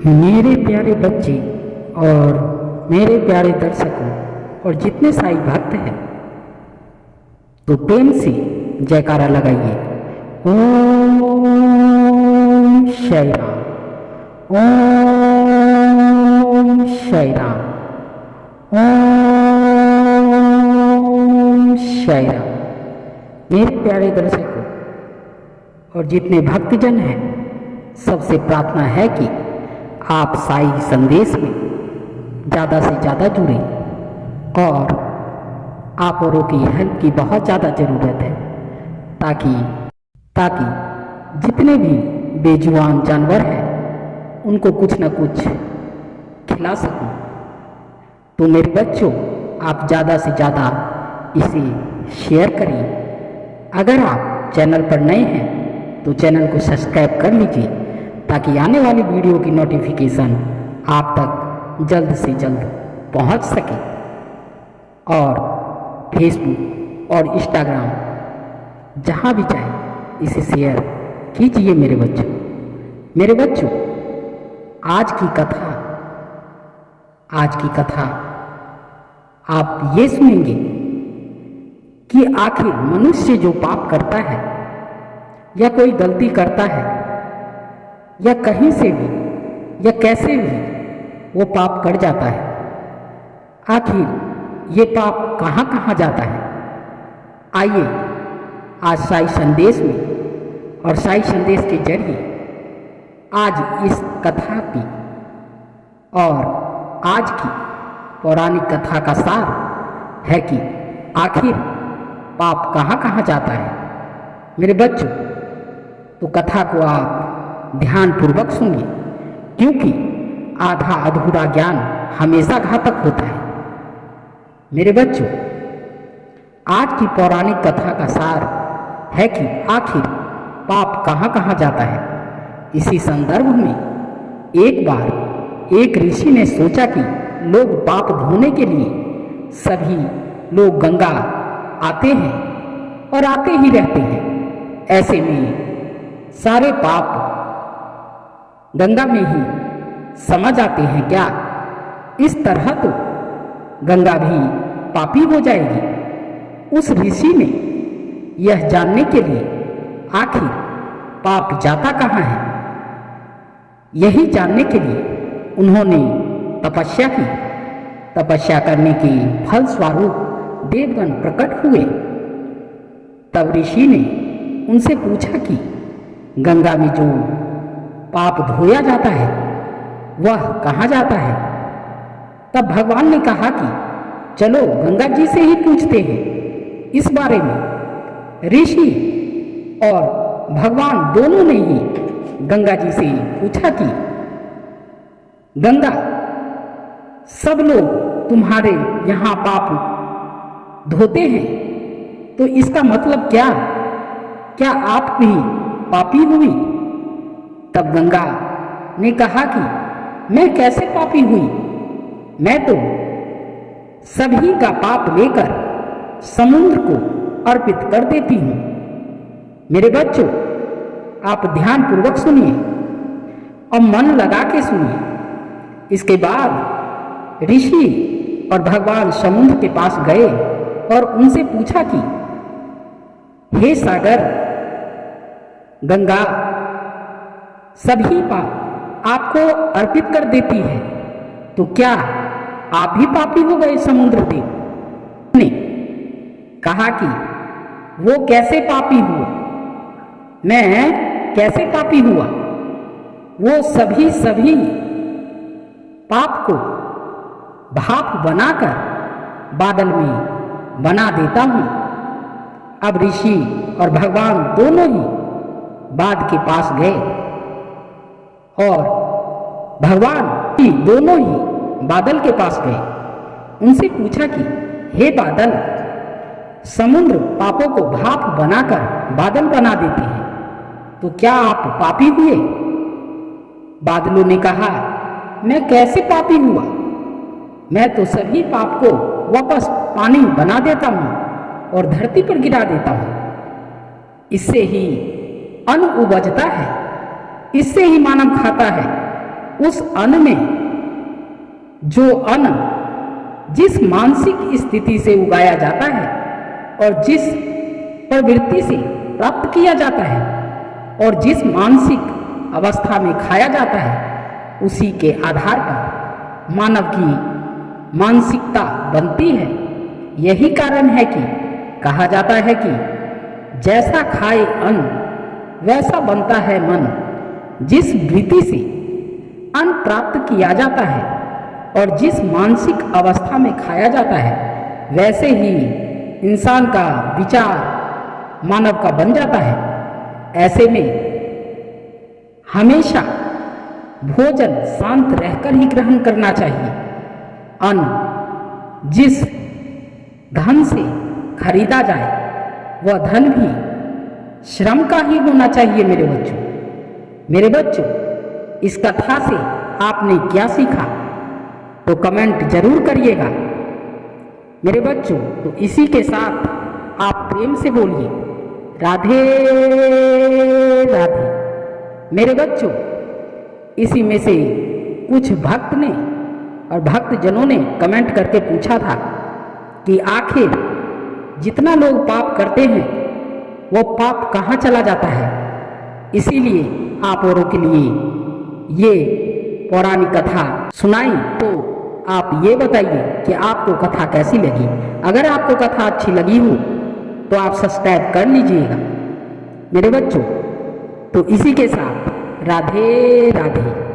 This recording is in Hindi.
मेरे प्यारे बच्चे और मेरे प्यारे दर्शकों और जितने साईं भक्त हैं, तो प्रेम से जयकारा लगाइए। ओम साईं राम, ओम साईं राम, ओम साईं राम। मेरे प्यारे दर्शकों और जितने भक्तजन हैं, सबसे प्रार्थना है कि आप साईं संदेश में ज़्यादा से ज़्यादा जुड़ें और आप औरों की हेल्प की बहुत ज़्यादा ज़रूरत है, ताकि जितने भी बेजुबान जानवर हैं उनको कुछ न कुछ खिला सकूं। तो मेरे बच्चों, आप ज़्यादा से ज़्यादा इसे शेयर करिए। अगर आप चैनल पर नए हैं तो चैनल को सब्सक्राइब कर लीजिए, ताकि आने वाली वीडियो की नोटिफिकेशन आप तक जल्द से जल्द पहुंच सके। और फेसबुक और इंस्टाग्राम जहां भी चाहे इसे शेयर कीजिए। मेरे बच्चों, आज की कथा आप ये सुनेंगे कि आखिर मनुष्य जो पाप करता है या कोई गलती करता है या कहीं से भी या कैसे भी वो पाप कर जाता है, आखिर ये पाप कहाँ कहाँ जाता है। आइए आज साईं संदेश में और साईं संदेश के जरिए आज इस कथा की और आज की पौराणिक कथा का सार है कि आखिर पाप कहाँ कहाँ जाता है। मेरे बच्चों, तो कथा को आप ध्यानपूर्वक सुनिए, क्योंकि आधा अधूरा ज्ञान हमेशा घातक होता है। मेरे बच्चों, आज की पौराणिक कथा का सार है कि आखिर पाप कहाँ कहाँ जाता है। इसी संदर्भ में एक बार एक ऋषि ने सोचा कि लोग पाप धोने के लिए सभी लोग गंगा आते हैं और आते ही रहते हैं। ऐसे में सारे पाप गंगा में ही समा जाते हैं क्या? इस तरह तो गंगा भी पापी हो जाएगी। उस ऋषि ने यह जानने के लिए आखिर पाप जाता कहाँ है, यही जानने के लिए उन्होंने तपस्या की। तपस्या करने के फलस्वरूप देवगण प्रकट हुए। तब ऋषि ने उनसे पूछा कि गंगा में जो पाप धोया जाता है वह कहाँ जाता है। तब भगवान ने कहा कि चलो गंगा जी से ही पूछते हैं इस बारे में। ऋषि और भगवान दोनों ने ही गंगा जी से पूछा कि गंगा, सब लोग तुम्हारे यहाँ पाप धोते हैं, तो इसका मतलब क्या आप भी पापी हुई? तब गंगा ने कहा कि मैं कैसे पापी हुई? मैं तो सभी का पाप लेकर समुद्र को अर्पित कर देती हूँ। मेरे बच्चों, आप ध्यानपूर्वक सुनिए और मन लगा के सुनिए। इसके बाद ऋषि और भगवान समुद्र के पास गए और उनसे पूछा कि हे सागर, गंगा सभी पाप आपको अर्पित कर देती है, तो क्या आप भी पापी हो गए? समुद्र देव ने कहा कि वो कैसे पापी हुआ? मैं कैसे पापी हुआ? वो सभी पाप को भाप बनाकर बादल में बना देता हूँ। अब ऋषि और भगवान दोनों ही बादल के पास गए और भगवान ही दोनों ही बादल के पास गए। उनसे पूछा कि हे बादल, समुद्र पापों को भाप बनाकर बादल बना देते हैं, तो क्या आप पापी हुए? बादलों ने कहा, मैं कैसे पापी हुआ? मैं तो सभी पाप को वापस पानी बना देता हूँ और धरती पर गिरा देता हूँ। इससे ही अन्न उपजता है, इससे ही मानव खाता है। उस अन्न में, जो अन्न जिस मानसिक स्थिति से उगाया जाता है और जिस प्रवृत्ति से प्राप्त किया जाता है और जिस मानसिक अवस्था में खाया जाता है, उसी के आधार पर मानव की मानसिकता बनती है। यही कारण है कि कहा जाता है कि जैसा खाए अन्न वैसा बनता है मन। जिस वृत्ति से अन्न प्राप्त किया जाता है और जिस मानसिक अवस्था में खाया जाता है, वैसे ही इंसान का विचार मानव का बन जाता है। ऐसे में हमेशा भोजन शांत रहकर ही ग्रहण करना चाहिए। अन्न जिस धन से खरीदा जाए वह धन भी श्रम का ही होना चाहिए। मेरे बच्चों, इस कथा से आपने क्या सीखा तो कमेंट जरूर करिएगा। मेरे बच्चों, तो इसी के साथ आप प्रेम से बोलिए राधे राधे। मेरे बच्चों, इसी में से कुछ भक्त ने और भक्तजनों ने कमेंट करके पूछा था कि आखिर जितना लोग पाप करते हैं वो पाप कहाँ चला जाता है। इसीलिए आप औरों के लिए ये पौराणिक कथा सुनाई। तो आप ये बताइए कि आपको कथा कैसी लगी। अगर आपको कथा अच्छी लगी हो तो आप सब्सक्राइब कर लीजिएगा। मेरे बच्चों, तो इसी के साथ राधे राधे।